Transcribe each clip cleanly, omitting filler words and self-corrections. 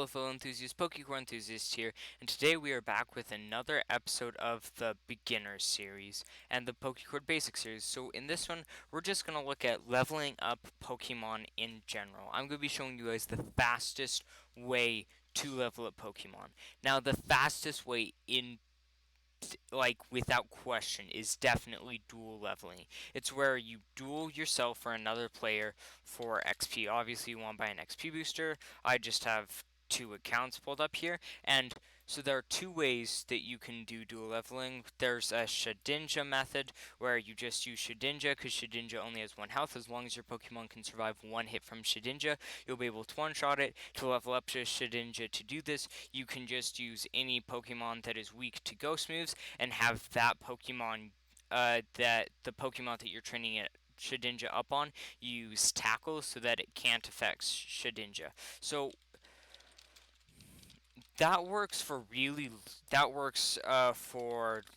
fellow enthusiasts, Pokecord enthusiast here, and today we are back with another episode of the Beginner series and the Pokecord Basics series. So in this one, we're just going to look at leveling up Pokemon in general. I'm going to be showing you guys the fastest way to level up Pokemon. Now, the fastest way in without question is definitely duel leveling. It's where you duel yourself or another player for XP. Obviously you want to buy an XP booster. I just have two accounts pulled up here, and so there are two ways that you can do duel leveling. There's a shedinja method where you just use shedinja because shedinja only has one health. As long as your Pokemon can survive one hit from shedinja, you'll be able to one-shot it. To level up to shedinja to do this, you can just use any Pokemon that is weak to ghost moves and have that Pokemon that the Pokemon that you're training it Shedinja up on use tackle so that it can't affect Shedinja. So that works for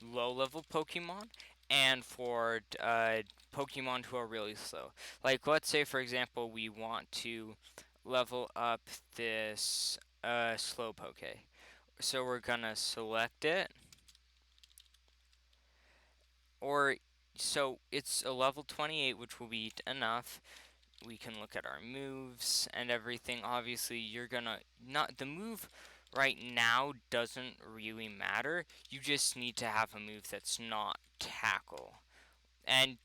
low level Pokemon and for Pokemon who are really slow. Like let's say for example we want to level up this Slowpoke. So we're gonna select it, or so it's a level 28, which will be enough. We can look at our moves and everything. Obviously, you're gonna not the move right now doesn't really matter. You just need to have a move that's not tackle, and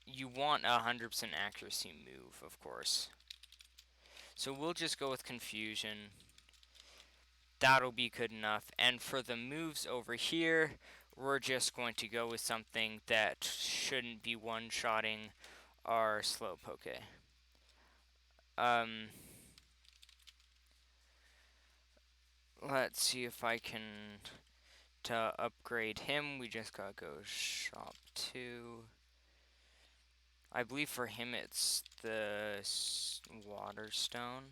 you want a 100% accuracy move, of course. So we'll just go with confusion. That'll be good enough. And for the moves over here, we're just going to go with something that shouldn't be one-shotting our Slowpoke. Let's see if I can to upgrade him. We just gotta go shop 2. I believe for him it's the water stone.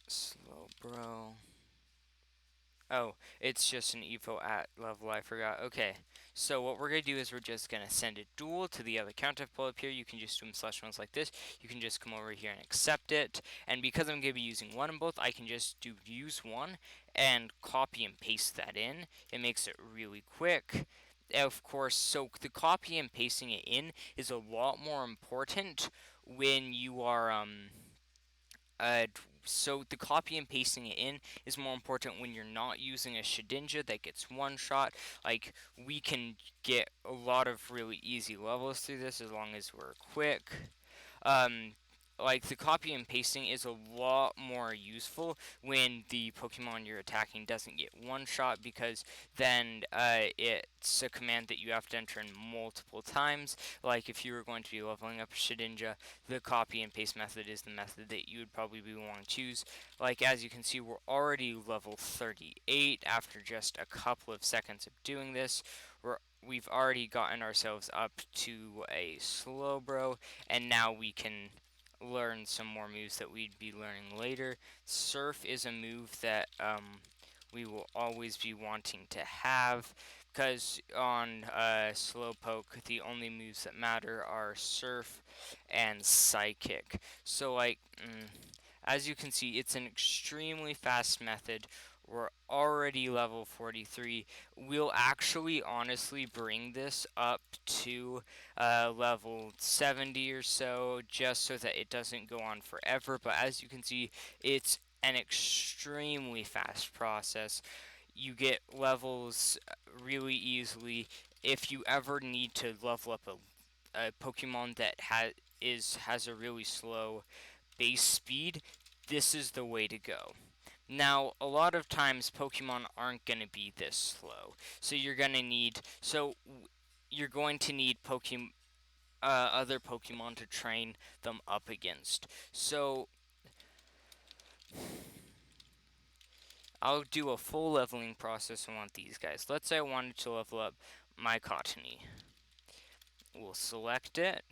Slow bro. Oh, it's just an evo at level, I forgot. Okay, so what we're going to do is we're just going to send a duel to the other account I've pulled up here. You can just do them /1s like this. You can just come over here and accept it. And because I'm going to be using one in both, I can just use one and copy and paste that in. It makes it really quick. Of course, so the copy and pasting it in is a lot more important when you are so the copy and pasting it in is more important when you're not using a Shedinja that gets one shot. Like, we can get a lot of really easy levels through this as long as we're quick. Like, the copy and pasting is a lot more useful when the Pokemon you're attacking doesn't get one shot, because then it's a command that you have to enter in multiple times. Like, if you were going to be leveling up Shedinja, the copy and paste method is the method that you would probably be wanting to choose. Like, as you can see, we're already level 38 after just a couple of seconds of doing this. We've already gotten ourselves up to a Slowbro, and now we can learn some more moves that we'd be learning later. Surf is a move that we will always be wanting to have, because on Slowpoke, the only moves that matter are Surf and Psychic. So, as you can see, it's an extremely fast method. We're already level 43. We'll actually honestly bring this up to level 70 or so, just so that it doesn't go on forever. But as you can see, it's an extremely fast process. You get levels really easily. If you ever need to level up a Pokemon that has a really slow base speed, this is the way to go. Now, a lot of times Pokemon aren't going to be this slow, so you're going to need other Pokemon to train them up against. So I'll do a full leveling process on these guys. Let's say I wanted to level up my Cottony. We'll select it,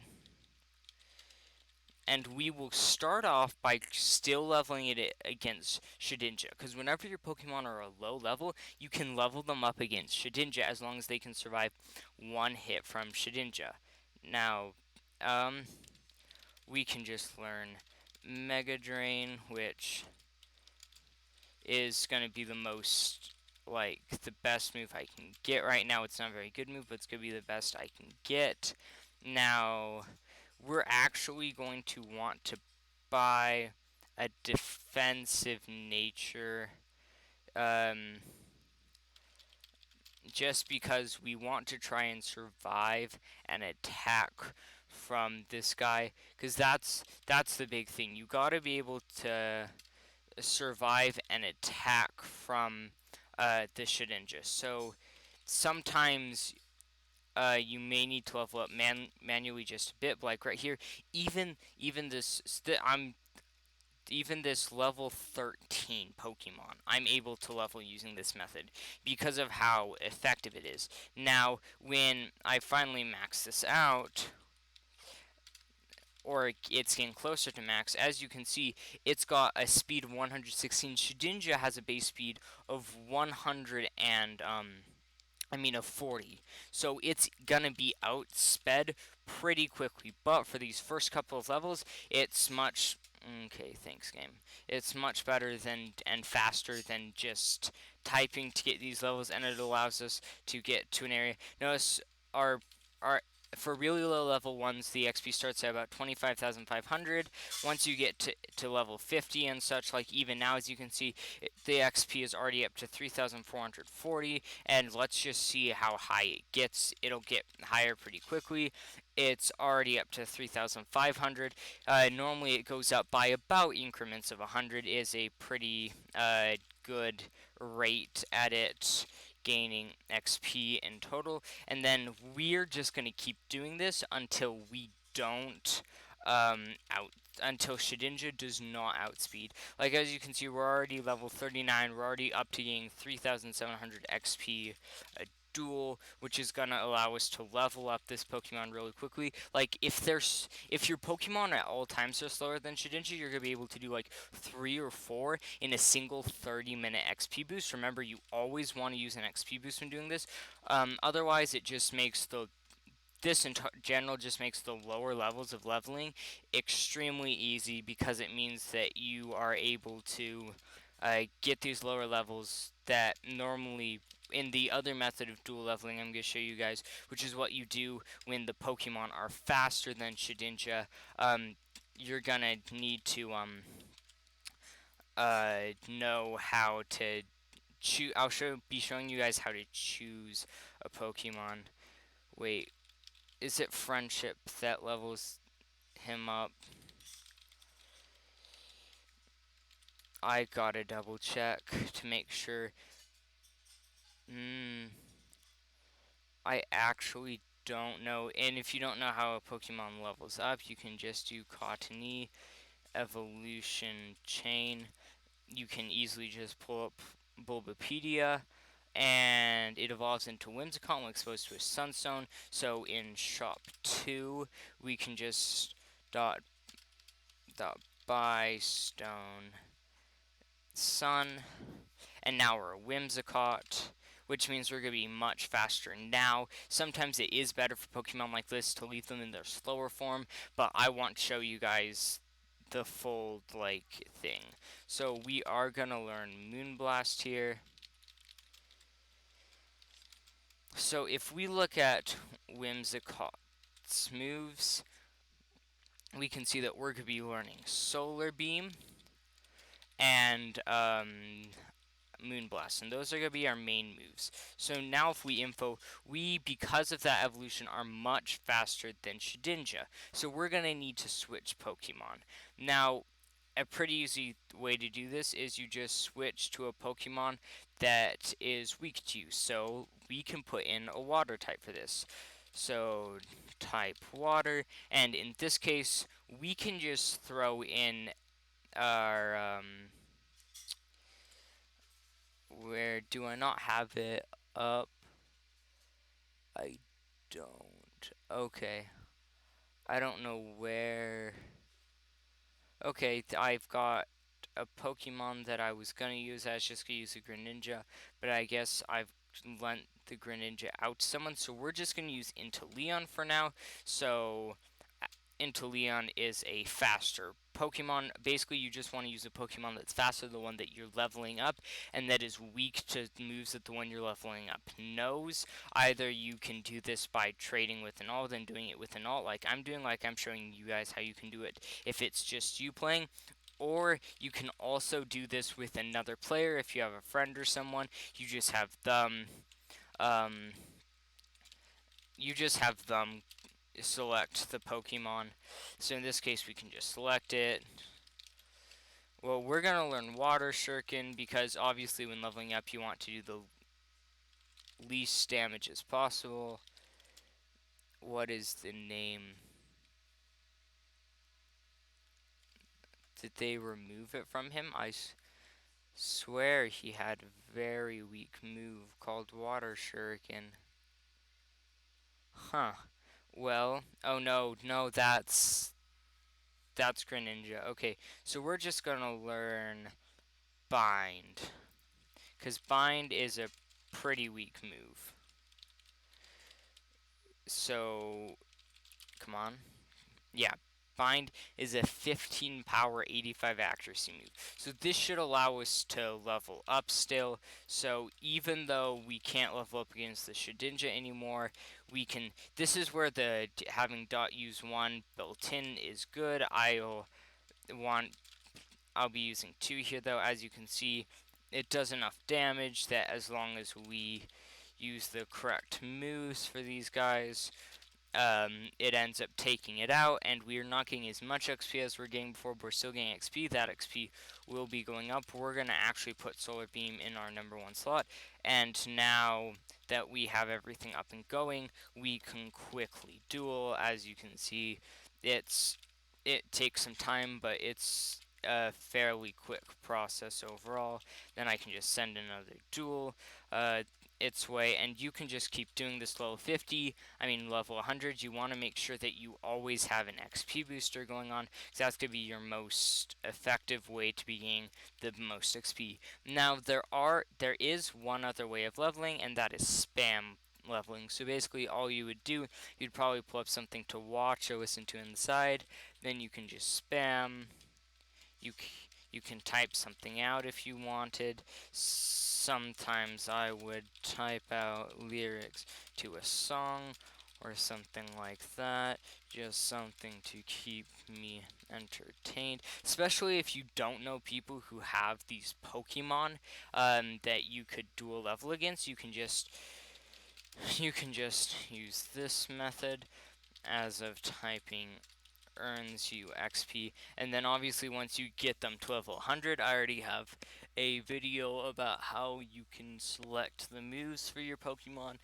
and we will start off by still leveling it against Shedinja, because whenever your Pokemon are a low level, you can level them up against Shedinja as long as they can survive one hit from Shedinja. Now, um, we can just learn Mega Drain, which is going to be the most, like, the best move I can get right now. It's not a very good move, but it's going to be the best I can get. Now, we're actually going to want to buy a defensive nature, um, just because we want to try and survive an attack from this guy, because that's the big thing. You got to be able to survive an attack from the shedinja. So sometimes you may need to level up manually just a bit. Like right here, even this I'm even this level 13 Pokemon, I'm able to level using this method because of how effective it is. Now, when I finally max this out, or it's getting closer to max, as you can see, it's got a speed of 116. Shedinja has a base speed of 100 and of 40. So it's gonna be outsped pretty quickly. But for these first couple of levels, it's much okay. Thanks, game. It's much better than and faster than just typing to get these levels, and it allows us to get to an area. Notice our our for really low level ones, the XP starts at about 25,500. Once you get to level 50 and such, like even now, as you can see, the XP is already up to 3,440. And let's just see how high it gets. It'll get higher pretty quickly. It's already up to 3,500. Normally, it goes up by about increments of 100. Is a pretty good rate at it gaining XP in total, and then we're just gonna keep doing this until we don't out until Shedinja does not outspeed. Like as you can see, we're already level 39. We're already up to getting 3,700 XP a duel, which is gonna allow us to level up this Pokemon really quickly. Like if your Pokemon at all times are slower than Shedinja, you're gonna be able to do like 3 or 4 in a single 30-minute XP boost. Remember, you always want to use an XP boost when doing this. Otherwise, it just makes this in general just makes the lower levels of leveling extremely easy, because it means that you are able to get these lower levels that normally in the other method of dual leveling I'm going to show you guys, which is what you do when the Pokemon are faster than Shedinja. You're going to need to know how to choose. Be showing you guys how to choose a Pokemon. Wait, is it friendship that levels him up? I gotta double check to make sure. I actually don't know. And if you don't know how a Pokemon levels up, you can just do Cottony evolution chain. You can easily just pull up Bulbapedia, and it evolves into Whimsicott when exposed to a Sunstone. So in Shop 2, we can just dot buy stone sun, and now we're a Whimsicott, which means we're going to be much faster now. Sometimes it is better for Pokemon like this to leave them in their slower form, but I want to show you guys the full, like, thing. So we are going to learn Moonblast here. So if we look at Whimsicott's moves, we can see that we're going to be learning Solar Beam and Moonblast, and those are going to be our main moves. So now if we because of that evolution, are much faster than Shedinja. So we're going to need to switch Pokemon. Now, a pretty easy way to do this is you just switch to a Pokemon that is weak to you. So we can put in a water type for this. So type water, and in this case, we can just throw in our where do I not have it up? I don't. Okay. I don't know where. Okay, I've got a Pokemon that I was gonna use. I was just gonna use a Greninja, but I guess I've lent the Greninja out to someone, so we're just gonna use Inteleon for now. So Inteleon is a faster Pokemon. Basically, you just want to use a Pokemon that's faster than the one that you're leveling up, and that is weak to moves that the one you're leveling up knows. Either you can do this by trading with an alt and doing it with an alt, like I'm doing, like I'm showing you guys how you can do it if it's just you playing. Or you can also do this with another player if you have a friend or someone. You just have them. Um, you just have them select the Pokemon. So in this case, we can just select it. Well, we're going to learn Water Shuriken because obviously when leveling up, you want to do the least damage as possible. What is the name? Did they remove it from him? Swear he had a very weak move called Water Shuriken. Huh. Well, oh no, no, that's Greninja. Okay, so we're just gonna learn Bind, because Bind is a pretty weak move. So, come on. Yeah, Bind is a 15 power, 85 accuracy move. So this should allow us to level up still. So even though we can't level up against the Shedinja anymore, we can. This is where the having .use 1 built in is good. Want I'll be using 2 here though. As you can see, it does enough damage that as long as we use the correct moves for these guys, it ends up taking it out, and we're not getting as much XP as we're getting before, but we're still getting XP. That XP will be going up. We're going to actually put Solar Beam in our #1 slot, and now that we have everything up and going, we can quickly duel. As you can see, it takes some time, but it's a fairly quick process overall. Then I can just send another duel its way, and you can just keep doing this level 100. You want to make sure that you always have an XP booster going on, because that's going to be your most effective way to be getting the most XP. Now there is one other way of leveling, and that is spam leveling. So basically all you would do, you'd probably pull up something to watch or listen to inside, then you can just spam. You you can type something out if you wanted. Sometimes I would type out lyrics to a song or something like that. Just something to keep me entertained. Especially if you don't know people who have these Pokemon that you could dual level against. You can just use this method as of typing earns you XP, and then obviously once you get them to level 100, I already have a video about how you can select the moves for your Pokemon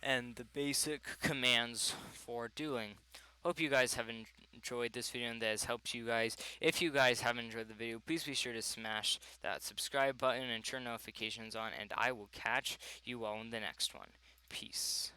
and the basic commands for doing. Hope you guys have enjoyed this video and that has helped you guys. If you guys have enjoyed the video, please be sure to smash that subscribe button and turn notifications on, and I will catch you all in the next one. Peace.